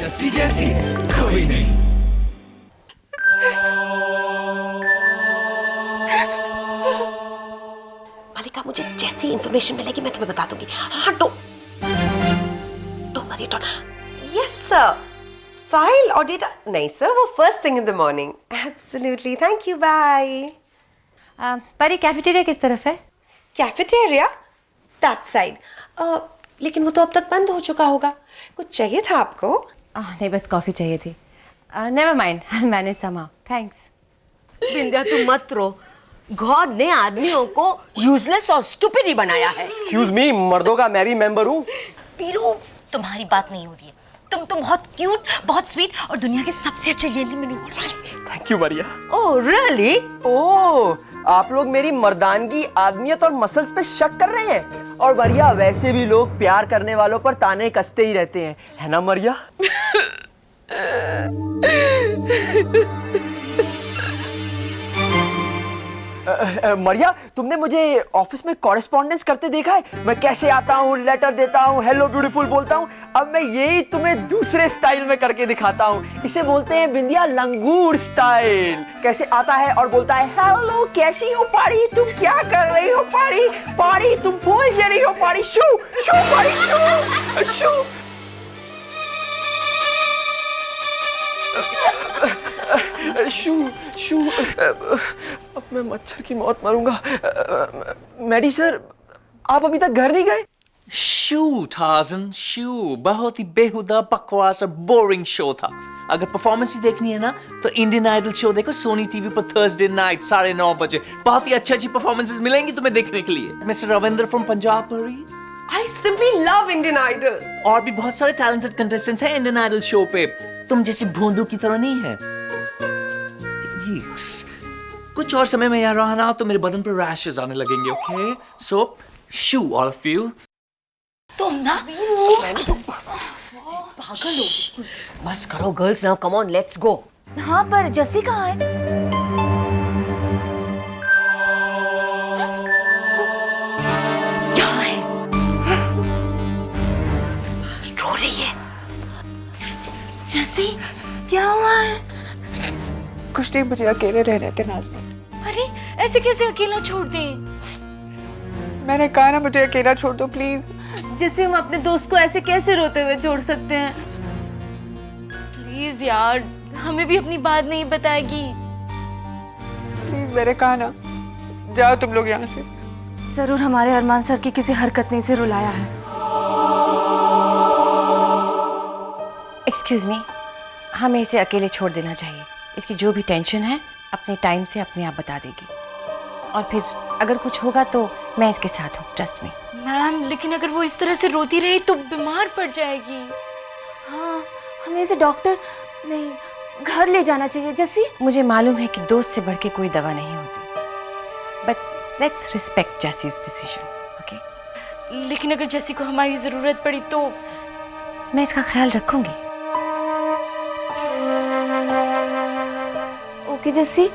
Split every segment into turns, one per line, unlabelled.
जस्सी जैसी कोई नहीं।
मालिका, मुझे जैसी इंफॉर्मेशन मिलेगी मैं तुम्हें बता दूंगी। हाँ, don't worry, don't. Yes sir, file और डेटा नहीं सर, वो first thing in the morning. Absolutely, thank you, bye.
Pari, cafeteria किस तरफ है?
Cafeteria that side. लेकिन वो तो अब तक बंद हो चुका होगा। कुछ चाहिए था आपको?
नहीं, बस कॉफी चाहिए थी। नेवर माइंड, मैंने समा, थैंक्स।
बिंदिया, तुम मत रो। गॉड ने आदमियों को यूजलेस और स्टूपिड ही बनाया है।
एक्सक्यूज मी, मर्दों का मैं भी मेंबर हूँ।
पीरू, तुम्हारी बात नहीं हो रही है। तुम बहुत क्यूट, बहुत स्वीट और दुनिया के सबसे अच्छे जेंटलमैन हो, right?
Thank you Maria.
Oh really?
Oh, आप लोग मेरी मर्दानगी, आदमियत और मसल्स पे शक कर रहे हैं। और मरिया, वैसे भी लोग प्यार करने वालों पर ताने कसते ही रहते हैं, है ना मरिया? मरिया, तुमने मुझे ऑफिस में कॉरेस्पॉन्डेंस करते देखा है? मैं कैसे आता हूँ, लेटर देता हूँ, हेलो ब्यूटीफुल बोलता हूँ। अब मैं यही तुम्हें दूसरे स्टाइल में करके दिखाता हूँ। इसे बोलते हैं बिंदिया लंगूर स्टाइल। कैसे आता है और बोलता है, हेलो कैसी हो पारी, तुम क्या कर रही हो पारी, पारी तुम फूल जरी हो पारी, शू शू पारी शू शू। शू शू, अब मैं मच्छर की मौत मरूंगा। मैडी सर, आप अभी तक घर नहीं गए?
शू टार्ज़न, शू बहुत ही बेहुदा, बकवास और बोरिंग शो था। अगर परफॉर्मेंस ही देखनी है ना तो इंडियन आइडल शो देखो सोनी टीवी पर थर्सडे नाइट 9:30 बजे। बहुत ही अच्छी परफॉर्मेंसेस मिलेंगी तुम्हें देखने के लिए। मिस्टर रविंद्र फ्रॉम पंजाब परी।
I simply love Indian Idol.
और भी बहुत सारे टैलेंटेड कंटेस्टेंट्स हैं इंडियन आइडल शो पे। तुम जैसी भोंदू की तरह नहीं है। Yikes. कुछ और समय में यहाँ रहा ना तो मेरे बदन पर रैशेस आने लगेंगे, okay? So, shoo all of you.
तुम ना
पागल हो। बस करो girls, now come on, let's go.
हाँ, पर जस्सी कहाँ है?
यहाँ है, रो रही है।
जस्सी, क्या हुआ है?
कुछ नहीं, मुझे अकेले रहने थे नाज़नीन।
अरे ऐसे कैसे अकेला छोड़ दें?
मैंने कहा ना मुझे अकेला छोड़ दो प्लीज।
जैसे हम अपने दोस्त को ऐसे कैसे रोते हुए छोड़ सकते हैं?
प्लीज यार, हमें भी अपनी बात नहीं बताएगी?
प्लीज, मैंने कहा ना, जाओ तुम लोग यहाँ से।
जरूर हमारे अरमान सर की किसी हरकत ने इसे रुलाया है। एक्सक्यूज मी, हमें इसे अकेले छोड़ देना चाहिए। इसकी जो भी टेंशन है अपने टाइम से अपने आप बता देगी, और फिर अगर कुछ होगा तो मैं इसके साथ हूँ, ट्रस्ट मी।
मैम, लेकिन अगर वो इस तरह से रोती रही तो बीमार पड़ जाएगी।
हाँ, हमें इसे डॉक्टर नहीं, घर ले जाना चाहिए। जैसी मुझे मालूम है कि दोस्त से बढ़ के कोई दवा नहीं होती, but let's respect Jessie's decision, okay?
लेकिन अगर जैसी को हमारी जरूरत पड़ी तो?
मैं इसका ख्याल रखूंगी। ओके जैसी,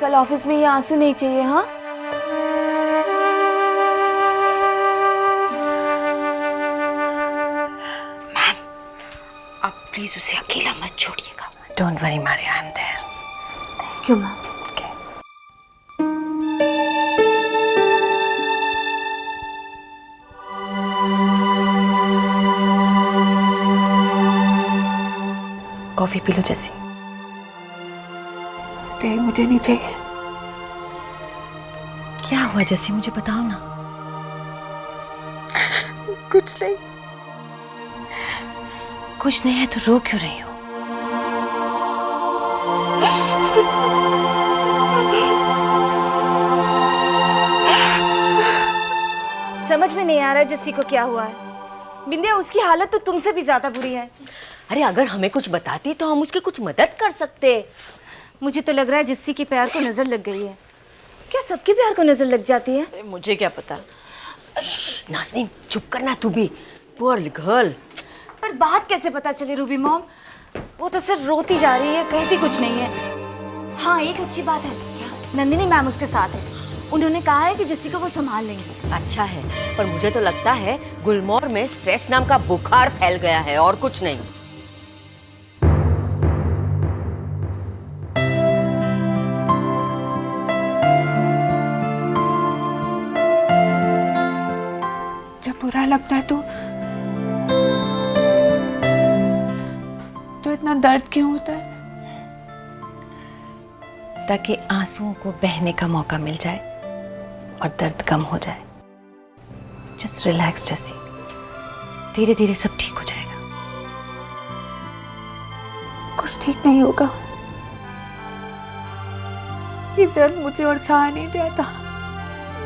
कल ऑफिस में ये आंसू नहीं चाहिए। हाँ,
आप प्लीज उसे अकेला मत छोड़िएगा।
Don't worry Maria, I am there. Thank you ma'am. Coffee पी लो जैसी।
नहीं, मुझे नहीं चाहिए।
क्या हुआ जैसी, मुझे बताओ ना।
कुछ नहीं।
कुछ नहीं है तो रो क्यों रही हो? समझ में नहीं आ रहा जस्सी को क्या हुआ है। बिंदिया, उसकी हालत तो तुमसे भी ज्यादा बुरी है।
अरे अगर हमें कुछ बताती तो हम उसकी कुछ मदद कर सकते।
मुझे तो लग रहा है जस्सी के प्यार को नजर लग गई है। क्या सबके प्यार को नजर लग जाती है?
मुझे क्या पता। नाज़नीन, चुप करना तू भी, पुअर गर्ल।
पर बात कैसे पता चली रूबी मॉम? वो तो सिर्फ रोती जा रही है, कहती कुछ नहीं है। हाँ, एक अच्छी बात है, नंदिनी मैम उसके साथ है। उन्होंने कहा है कि जस्सी को वो संभाल लेंगे।
अच्छा है, पर मुझे तो लगता है गुलमोहर में स्ट्रेस नाम का बुखार फैल गया है और कुछ नहीं।
बुरा लगता है तो इतना दर्द क्यों होता है?
ताकि आंसुओं को बहने का मौका मिल जाए और दर्द कम हो जाए। जस्ट रिलैक्स जैसी, धीरे धीरे सब ठीक हो जाएगा।
कुछ ठीक नहीं होगा। ये दर्द मुझे और सहा नहीं जाता,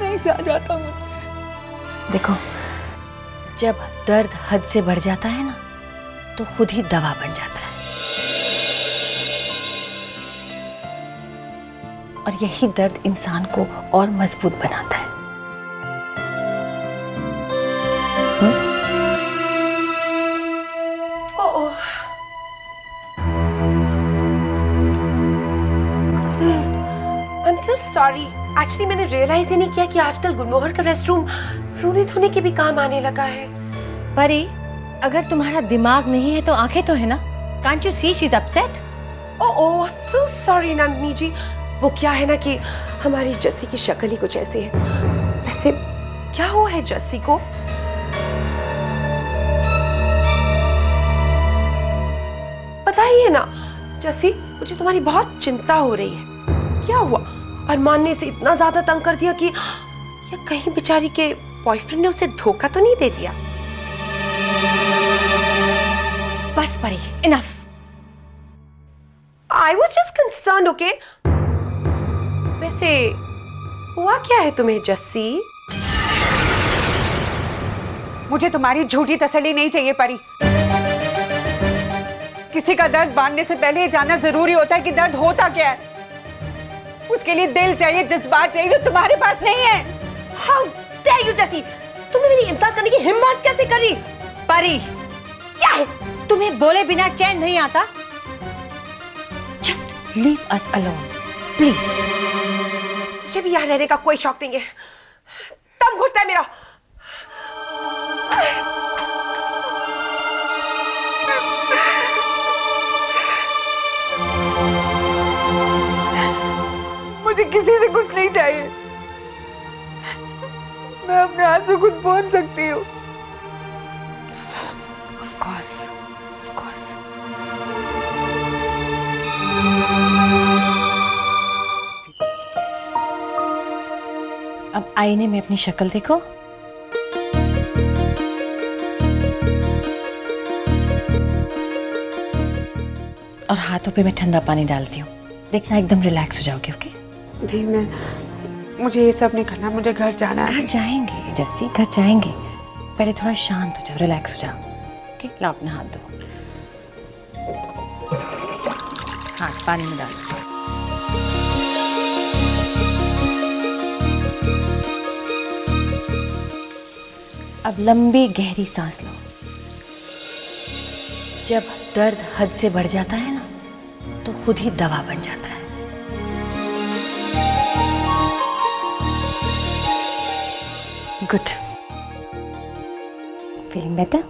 नहीं सहा जाता मुझे।
देखो, जब दर्द हद से बढ़ जाता है ना, तो खुद ही दवा बन जाता है। और यही दर्द इंसान को और मजबूत बनाता है।
I'm so sorry. Actually मैंने रियलाइज ही नहीं किया कि आजकल गुलमोहर का रेस्टरूम रोने धोने के भी काम आने लगा है।
परी, अगर तुम्हारा दिमाग नहीं है तो आंखें तो है ना? Can't you see she's upset?
Oh, I'm so sorry Nandini जी। वो क्या है ना कि हमारी जस्सी की शक्ल ही कुछ ऐसी है। वैसे क्या हुआ है जस्सी को? बताइए ना जस्सी, मुझे तुम्हारी बहुत चिंता हो रही है। क्या हुआ? अरमान ने इसे इतना ज्यादा तंग कर दिया कि या कहीं बेचारी के बॉयफ्रेंड ने उसे धोखा तो नहीं दे दिया?
बस परी, enough.
I was just concerned, okay? वैसे हुआ क्या है तुम्हें जस्सी?
मुझे तुम्हारी झूठी तसल्ली नहीं चाहिए परी। किसी का दर्द बांटने से पहले ये जानना जरूरी होता है कि दर्द होता क्या है। उसके लिए दिल चाहिए, जज्बात चाहिए, जो तुम्हारे पास नहीं है।
How dare you, Jassi? तुमने मेरी इंसल्ट करने की हिम्मत कैसे करी?
परी,
क्या है?
तुम्हें बोले बिना चैन नहीं आता? Just leave us alone, please.
मुझे भी यहाँ रहने का कोई शौक नहीं है। दम घुटता है मेरा।
मुझे किसी से कुछ नहीं चाहिए। मैं अपने हाथ से खुद पहुंच सकती हूँ।
Of course, of course.
अब आईने में अपनी शक्ल देखो। और हाथों पे मैं ठंडा पानी डालती हूँ। देखना एकदम रिलैक्स हो जाओगे, ओके?
नहीं, मुझे ये सब नहीं करना, मुझे घर जाना है।
घर जाएंगे जस्सी, घर जाएंगे। पहले थोड़ा शांत हो जाओ, रिलैक्स हो जाओ, ओके? लाओ अपना हाथ दो। हाथ पानी में डालो। अब लंबी गहरी सांस लो। जब दर्द हद से बढ़ जाता है ना, तो खुद ही दवा बन जाता है। गुड। Feeling better?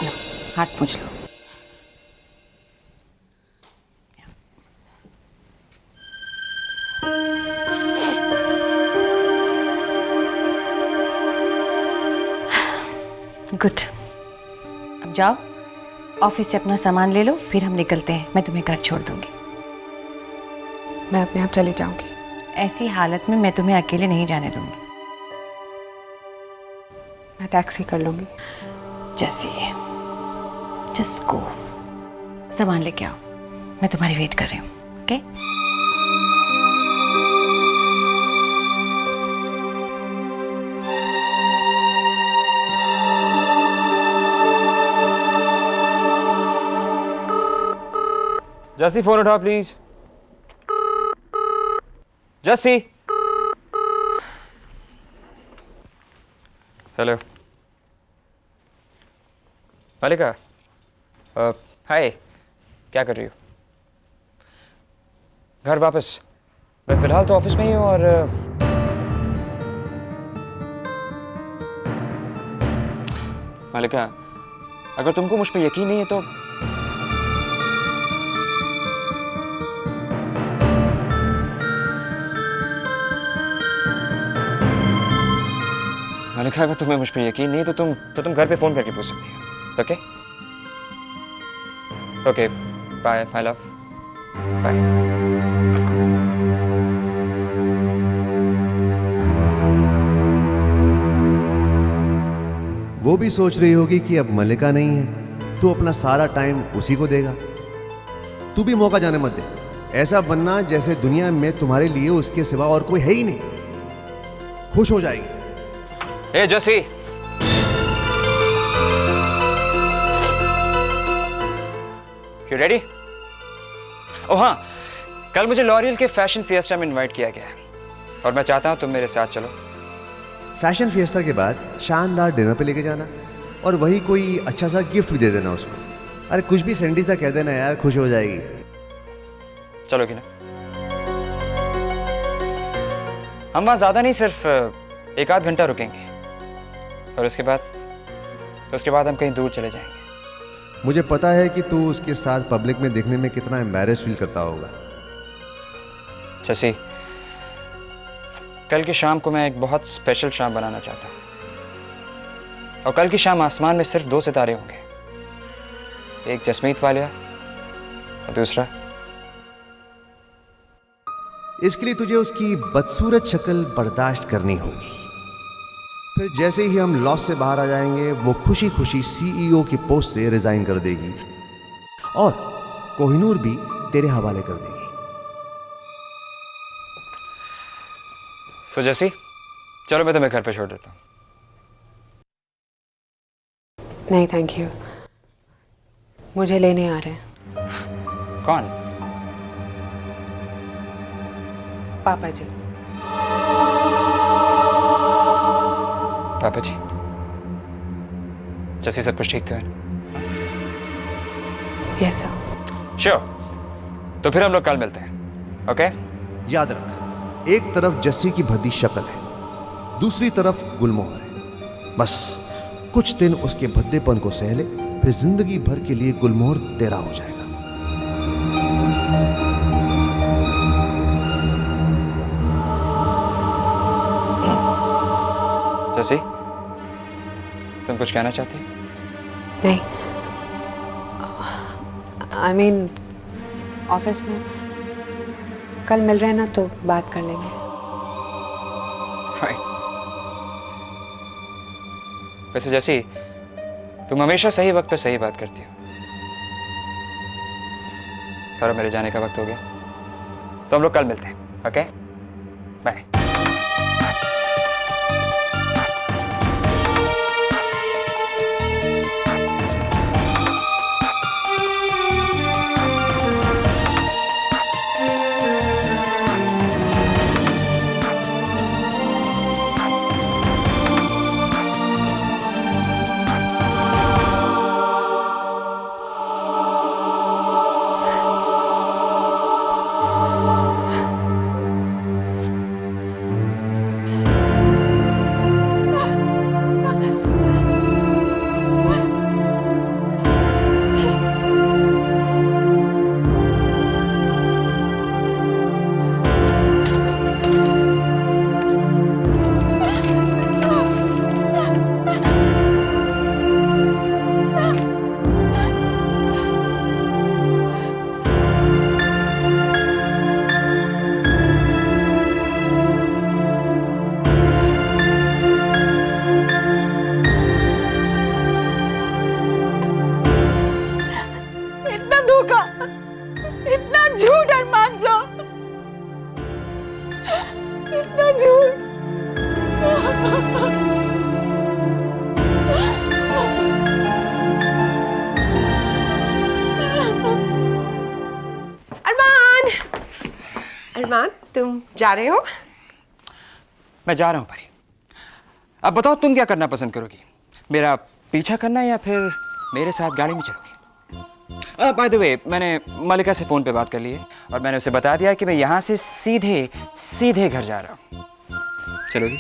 लो, हाथ पोंछ लो। गुड। अब जाओ, ऑफिस से अपना सामान ले लो, फिर हम निकलते हैं। मैं तुम्हें घर छोड़ दूंगी।
मैं अपने आप चली जाऊंगी।
ऐसी हालत में मैं तुम्हें अकेले नहीं जाने दूंगी।
मैं टैक्सी कर लूंगी।
जैसी जस्ट गो। सामान लेके आओ, मैं तुम्हारी वेट कर रही हूँ, ओके?
जस्सी, फोन उठाओ प्लीज। जस्सी। हेलो मालिका। हाय, क्या कर रही हो? घर वापस? मैं फिलहाल तो ऑफिस में ही हूँ। और मालिका, अगर तुमको मुझ पर यकीन नहीं है तो मलिका, अगर तुम्हें मुझ पर यकीन नहीं तो तुम घर पे फोन करके पूछ सकती हो। Okay okay, bye my love, bye.
वो भी सोच रही होगी कि अब मलिका नहीं है तो अपना सारा टाइम उसी को देगा। तू भी मौका जाने मत दे। ऐसा बनना जैसे दुनिया में तुम्हारे लिए उसके सिवा और कोई है ही नहीं। खुश हो जाएगी।
ए जसी, यू रेडी? ओह हाँ, कल मुझे लॉरियल के फैशन फिएस्टा में इनवाइट किया गया है और मैं चाहता हूं तुम मेरे साथ चलो।
फैशन फिएस्टा के बाद शानदार डिनर पे लेके जाना और वही कोई अच्छा सा गिफ्ट भी दे देना उसको। अरे कुछ भी सैंडी सा कह देना यार, खुश हो जाएगी।
चलोगी ना? हम वहां ज्यादा नहीं, सिर्फ 1-8 घंटा रुकेंगे और उसके बाद हम कहीं दूर चले जाएंगे।
मुझे पता है कि तू उसके साथ पब्लिक में देखने में कितना एम्बैरेस फील करता होगा।
जसी, कल की शाम को मैं एक बहुत स्पेशल शाम बनाना चाहता हूं और कल की शाम आसमान में सिर्फ 2 सितारे होंगे, एक जसमीत वालिया और दूसरा।
इसके लिए तुझे उसकी बदसूरत शक्ल बर्दाश्त करनी होगी। फिर जैसे ही हम लॉस से बाहर आ जाएंगे वो खुशी खुशी सीईओ की पोस्ट से रिजाइन कर देगी और कोहिनूर भी तेरे हवाले कर देगी।
तो जैसी, चलो मैं तुम्हें घर पे छोड़ देता हूँ।
नहीं थैंक यू, मुझे लेने आ रहे हैं।
कौन?
पापा जी।
पापा जी? जैसी सब कुछ ठीक तो है?
Yes sir.
श्योर, तो फिर हम लोग कल मिलते हैं। ओके?
याद रख, एक तरफ जस्सी की भद्दी शक्ल है, दूसरी तरफ गुलमोहर है। बस कुछ दिन उसके भद्देपन को सह ले, फिर जिंदगी भर के लिए गुलमोहर तेरा हो जाएगा।
जसी, तुम कुछ कहना चाहती हो?
नहीं, आई मीन ऑफिस में कल मिल रहे हैं ना तो बात कर लेंगे।
वैसे जैसी, तुम हमेशा सही वक्त पे सही बात करती हो और अब मेरे जाने का वक्त हो गया, तो हम लोग कल मिलते हैं। Okay, bye.
इतना झूठ अरमान जो, इतना झूठ।
अरमान, अरमान तुम जा रहे हो?
मैं जा रहा हूं परी। अब बताओ तुम क्या करना पसंद करोगी, मेरा पीछा करना या फिर मेरे साथ गाड़ी में चलोगी? बाय द वे, मैंने मलिका से फोन पे बात कर ली है और मैंने उसे बता दिया कि मैं यहाँ से सीधे घर जा रहा हूँ। चलोगी?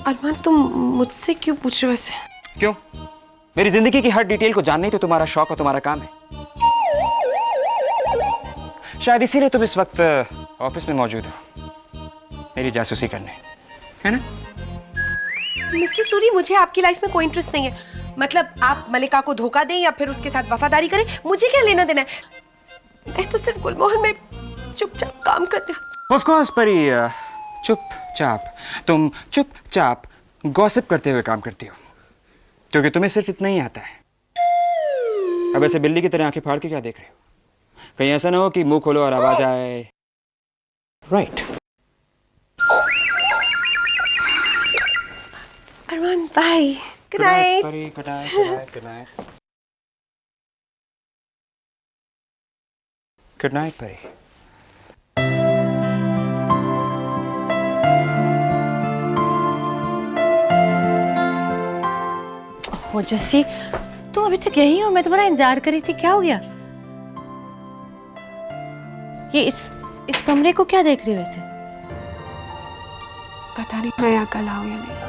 अरमान तुम मुझसे क्यों पूछ रहे हो वैसे?
क्यों? मेरी जिंदगी की हर डिटेल को जानना ही तो तुम्हारा शौक और तुम्हारा काम है। शायद इसीलिए तुम इस वक्त ऑफिस में मौजूद हो, मेरी जासूसी करने, है ना?
मिस्टर सूरी, मुझे आपकी लाइफ में कोई इंटरेस्ट नहीं है। मतलब आप मलिका को धोखा दें या फिर उसके साथ वफादारी करें, मुझे क्या लेना देना है। मैं तो सिर्फ गुलमोहर में चुपचाप काम करने।
ऑफ कोर्स परी, चुपचाप तुम चुपचाप गॉसिप करते हुए काम करती हो, क्योंकि तुम्हें सिर्फ इतना ही आता है। अब ऐसे बिल्ली की तरह आंखें फाड़ के क्या देख रहे हो? कहीं ऐसा ना हो कि मुंह खोलो और आवाज आए। राइट।
अरमान, बाय, गुड नाइट।
परी, good night, good night. Good night परी।
हो जस्सी, तुम अभी तक यही हो? मैं तुम्हारा इंतजार कर रही थी, क्या हो गया? ये इस कमरे को क्या देख रही हो ऐसे?
पता नहीं मैं यहाँ कल आऊँ या नहीं।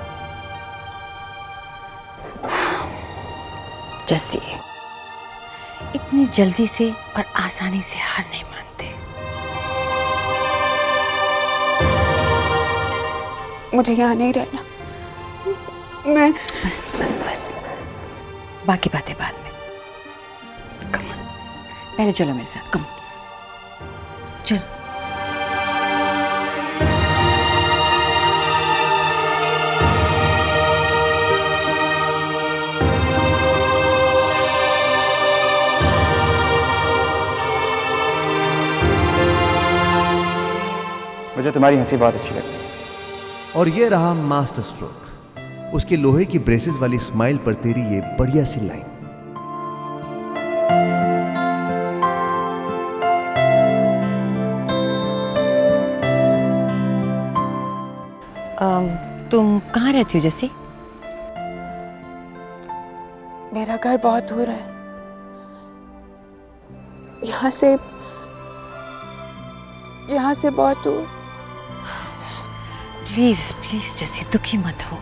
जस्सी, इतनी जल्दी से और आसानी से हार नहीं मानते।
मुझे यहाँ नहीं रहना। मैं
बस बस बस, बाकी बातें बाद में। कम ऑन, पहले चलो मेरे साथ, कम चलो।
मुझे तुम्हारी हंसी बहुत अच्छी लगती है।
और ये रहा मास्टर स्ट्रोक, उसके लोहे की ब्रेसेस वाली स्माइल पर तेरी ये बढ़िया सी लाइन।
तुम कहाँ रहती हो जस्सी?
मेरा घर बहुत दूर है यहाँ से बहुत दूर।
प्लीज प्लीज जस्सी, दुखी मत हो,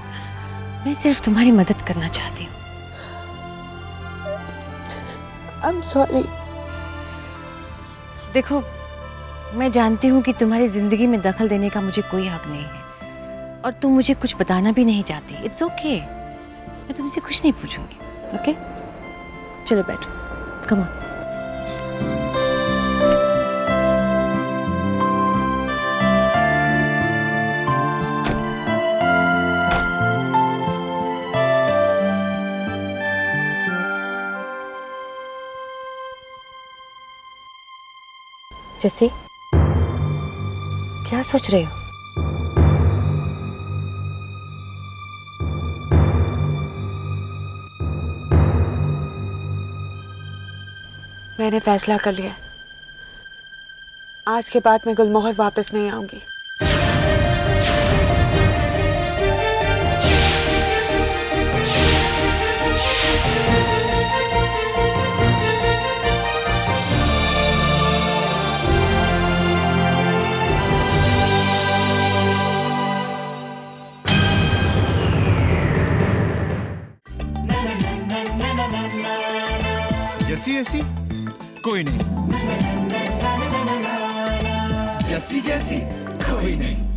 मैं सिर्फ तुम्हारी मदद करना चाहती हूँ।
I'm sorry।
देखो, मैं जानती हूँ कि तुम्हारी जिंदगी में दखल देने का मुझे कोई हक नहीं है, और तुम मुझे कुछ बताना भी नहीं चाहती। इट्स ओके, मैं तुमसे कुछ नहीं पूछूंगी। ओके, चलो बैठो, कम ऑन। जस्सी, क्या सोच रहे हो?
मैंने फैसला कर लिया, आज के बाद मैं गुलमोहर वापस नहीं आऊंगी।
जैसी ऐसी कोई नहीं, जैसी जैसी कोई नहीं।